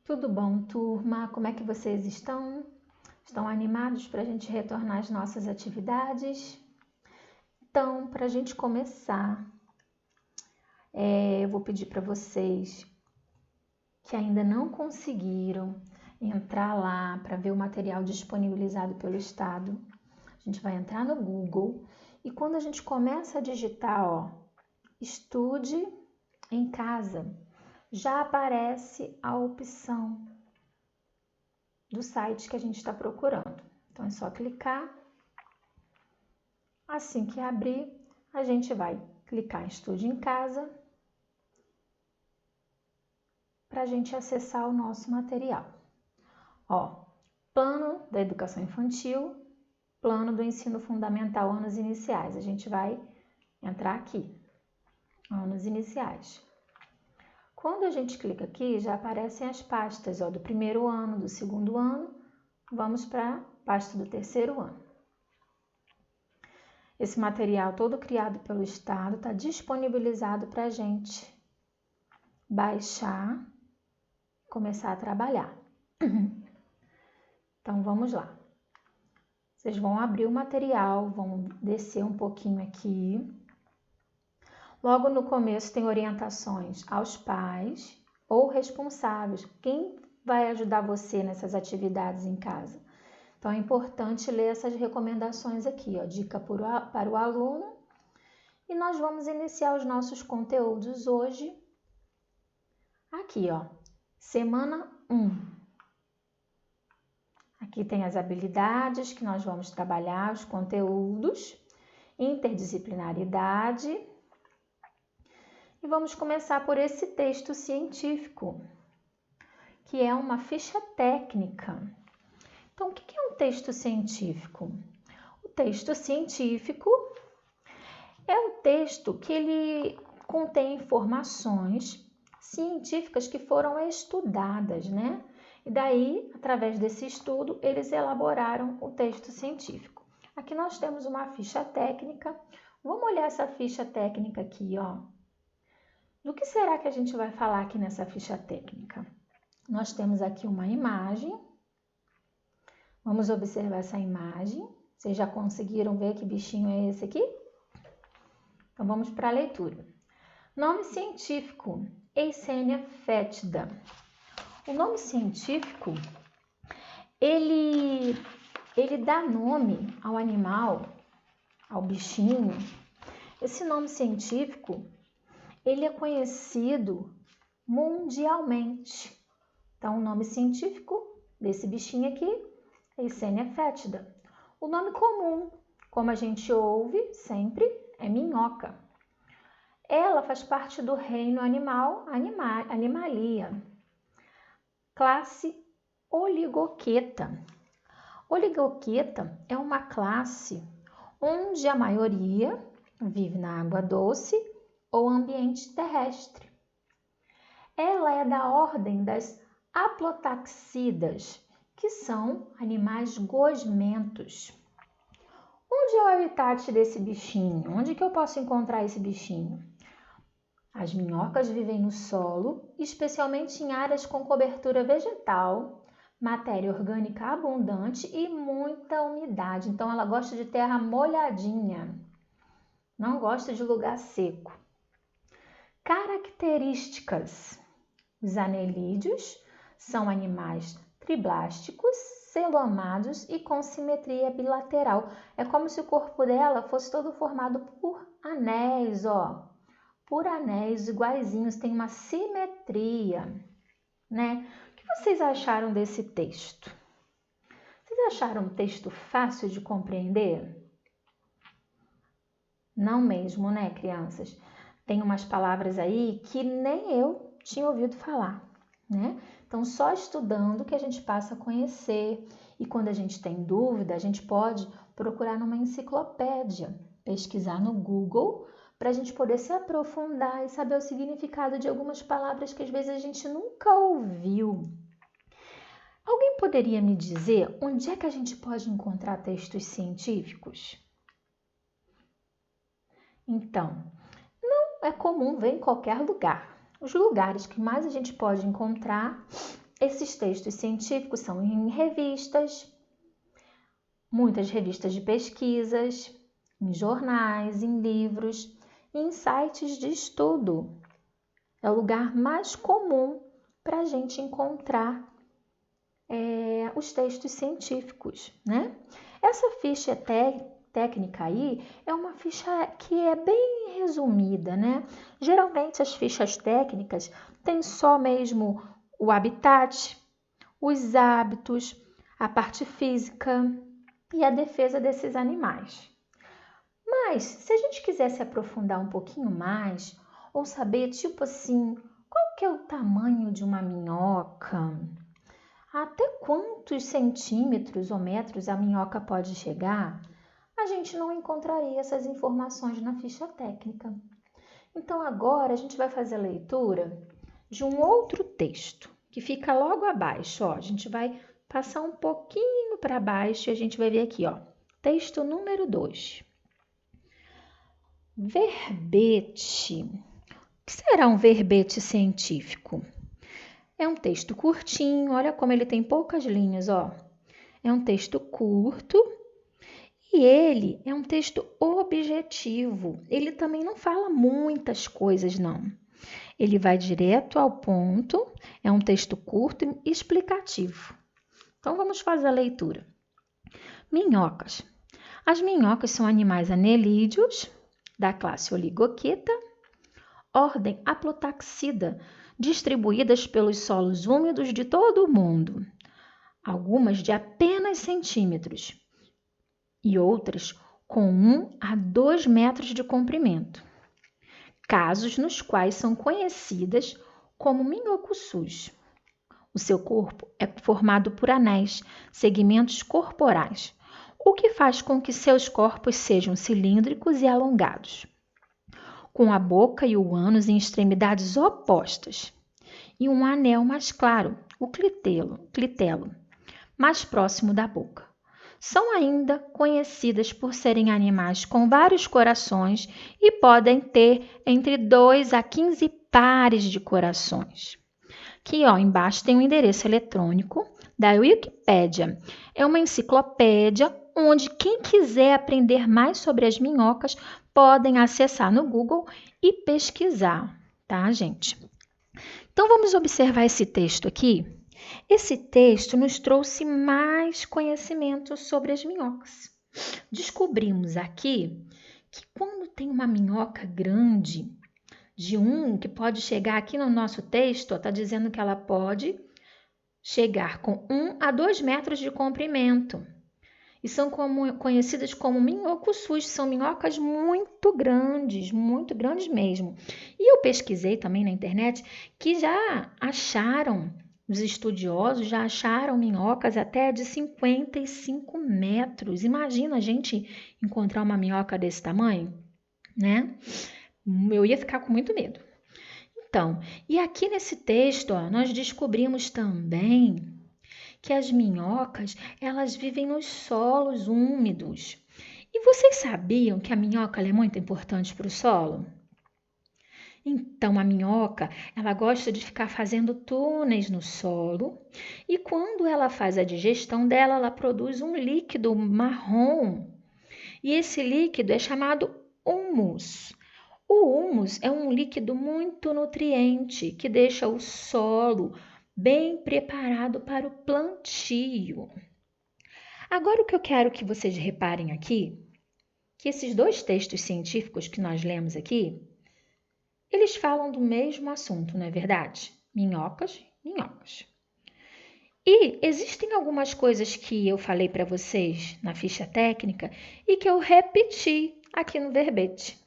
Tudo bom, turma? Como é que vocês estão? Estão animados para a gente retornar às nossas atividades? Então, para a gente começar, eu vou pedir para vocês que ainda não conseguiram entrar lá para ver o material disponibilizado pelo Estado. A gente vai entrar no Google e quando a gente começa a digitar, estude em casa, já aparece a opção do site que a gente está procurando. Então, é só clicar. Assim que abrir, a gente vai clicar em Estude em Casa para a gente acessar o nosso material. Plano da Educação Infantil, Plano do Ensino Fundamental, Anos Iniciais. A gente vai entrar aqui, Anos Iniciais. Quando a gente clica aqui, já aparecem as pastas do primeiro ano, do segundo ano. Vamos para a pasta do terceiro ano. Esse material todo criado pelo Estado está disponibilizado para a gente baixar e começar a trabalhar. Então, vamos lá. Vocês vão abrir o material, vão descer um pouquinho aqui. Logo no começo tem orientações aos pais ou responsáveis. Quem vai ajudar você nessas atividades em casa? Então, é importante ler essas recomendações aqui, dica para o aluno. E nós vamos iniciar os nossos conteúdos hoje. Aqui, semana 1. Aqui tem as habilidades que nós vamos trabalhar, os conteúdos, interdisciplinaridade. E vamos começar por esse texto científico, que é uma ficha técnica. Então, o que é um texto científico? O texto científico é um texto que ele contém informações científicas que foram estudadas, né? E daí, através desse estudo, eles elaboraram o texto científico. Aqui nós temos uma ficha técnica. Vamos olhar essa ficha técnica aqui, Do que será que a gente vai falar aqui nessa ficha técnica? Nós temos aqui uma imagem. Vamos observar essa imagem. Vocês já conseguiram ver que bichinho é esse aqui? Então, vamos para a leitura. Nome científico, Eisenia fétida. O nome científico, ele dá nome ao animal, ao bichinho. Esse nome científico, ele é conhecido mundialmente. Então, o nome científico desse bichinho aqui é Eisenia fétida. O nome comum, como a gente ouve sempre, é minhoca. Ela faz parte do reino Animalia. Classe Oligoqueta. Oligoqueta é uma classe onde a maioria vive na água doce ou ambiente terrestre. Ela é da ordem das haplotaxidas, que são animais gosmentos. Onde é o habitat desse bichinho? Onde que eu posso encontrar esse bichinho? As minhocas vivem no solo, especialmente em áreas com cobertura vegetal, matéria orgânica abundante e muita umidade. Então, ela gosta de terra molhadinha, não gosta de lugar seco. Características: os anelídeos são animais triblásticos, celomados e com simetria bilateral. É como se o corpo dela fosse todo formado por anéis, por anéis iguaizinhos, tem uma simetria, né? O que vocês acharam desse texto? Vocês acharam um texto fácil de compreender? Não mesmo, né, crianças? Tem umas palavras aí que nem eu tinha ouvido falar, né? Então, só estudando que a gente passa a conhecer. E quando a gente tem dúvida, a gente pode procurar numa enciclopédia, pesquisar no Google, para a gente poder se aprofundar e saber o significado de algumas palavras que às vezes a gente nunca ouviu. Alguém poderia me dizer onde é que a gente pode encontrar textos científicos? Então, não é comum ver em qualquer lugar. Os lugares que mais a gente pode encontrar Esses textos científicos são em revistas, muitas revistas de pesquisas, em jornais, em livros, em sites de estudo. É o lugar mais comum para a gente encontrar os textos científicos, né? Essa ficha técnica aí é uma ficha que é bem resumida, né? Geralmente as fichas técnicas têm só mesmo o habitat, os hábitos, a parte física e a defesa desses animais. Mas, se a gente quiser se aprofundar um pouquinho mais, ou saber, tipo assim, qual que é o tamanho de uma minhoca? Até quantos centímetros ou metros a minhoca pode chegar? A gente não encontraria essas informações na ficha técnica. Então, agora a gente vai fazer a leitura de um outro texto, que fica logo abaixo. Ó, a gente vai passar um pouquinho para baixo e a gente vai ver aqui, ó, texto número 2. Verbete. O que será um verbete científico? É um texto curtinho, olha como ele tem poucas linhas, ó. É um texto curto e ele é um texto objetivo. Ele também não fala muitas coisas, não. Ele vai direto ao ponto, é um texto curto e explicativo. Então, vamos fazer a leitura. Minhocas. As minhocas são animais anelídeos, da classe Oligoqueta, ordem Aplotaxida, distribuídas pelos solos úmidos de todo o mundo, algumas de apenas centímetros e outras com 1 a 2 metros de comprimento, casos nos quais são conhecidas como minhocussus. O seu corpo é formado por anéis, segmentos corporais, o que faz com que seus corpos sejam cilíndricos e alongados, com a boca e o ânus em extremidades opostas, e um anel mais claro, o clitelo, mais próximo da boca. São ainda conhecidas por serem animais com vários corações e podem ter entre 2 a 15 pares de corações. Aqui, ó, embaixo tem um endereço eletrônico da Wikipédia. É uma enciclopédia onde quem quiser aprender mais sobre as minhocas podem acessar no Google e pesquisar, tá, gente? Então, vamos observar esse texto aqui. Esse texto nos trouxe mais conhecimento sobre as minhocas. Descobrimos aqui que quando tem uma minhoca grande, que pode chegar aqui no nosso texto, está dizendo que ela pode chegar com 1 a 2 metros de comprimento. E são conhecidas como minhocussus, são minhocas muito grandes mesmo. E eu pesquisei também na internet que os estudiosos já acharam minhocas até de 55 metros. Imagina a gente encontrar uma minhoca desse tamanho, né? Eu ia ficar com muito medo. Então, e aqui nesse texto, ó, nós descobrimos também que as minhocas, elas vivem nos solos úmidos. E vocês sabiam que a minhoca é muito importante para o solo? Então, a minhoca, ela gosta de ficar fazendo túneis no solo e quando ela faz a digestão dela, ela produz um líquido marrom. E esse líquido é chamado humus. O humus é um líquido muito nutriente que deixa o solo bem preparado para o plantio. Agora, o que eu quero que vocês reparem aqui, que esses 2 textos científicos que nós lemos aqui, eles falam do mesmo assunto, não é verdade? Minhocas. E existem algumas coisas que eu falei para vocês na ficha técnica e que eu repeti aqui no verbete.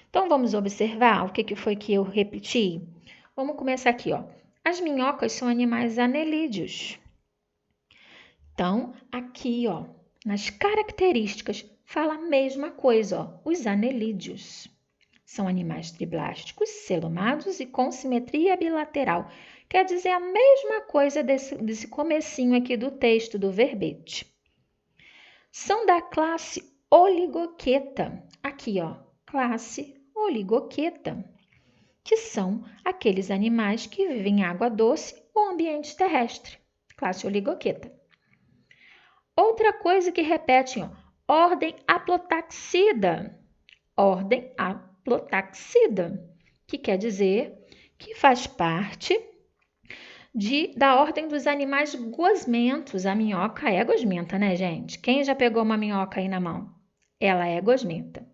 Então, vamos observar o que foi que eu repeti? Vamos começar aqui, ó. As minhocas são animais anelídeos. Então, aqui, ó, nas características, fala a mesma coisa, ó. Os anelídeos são animais triblásticos, celomados e com simetria bilateral. Quer dizer a mesma coisa desse comecinho aqui do texto, do verbete. São da classe Oligoqueta. Aqui, ó, classe Oligoqueta, que são aqueles animais que vivem em água doce ou ambiente terrestre, classe Oligoqueta. Outra coisa que repetem, ordem haplotaxida. Ordem haplotaxida, que quer dizer que faz parte da ordem dos animais gosmentos. A minhoca é gosmenta, né, gente? Quem já pegou uma minhoca aí na mão? Ela é gosmenta.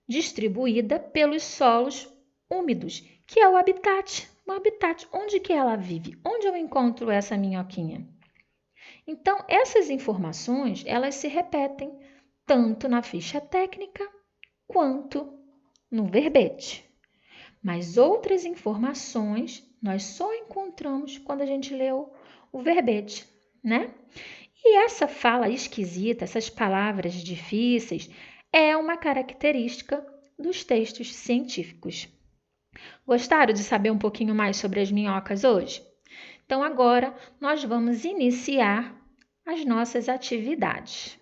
Distribuída pelos solos úmidos, que é o habitat. O habitat, onde que ela vive? Onde eu encontro essa minhoquinha? Então, essas informações, elas se repetem tanto na ficha técnica quanto no verbete. Mas outras informações nós só encontramos quando a gente leu o verbete, né? E essa fala esquisita, essas palavras difíceis, é uma característica dos textos científicos. Gostaram de saber um pouquinho mais sobre as minhocas hoje? Então agora nós vamos iniciar as nossas atividades.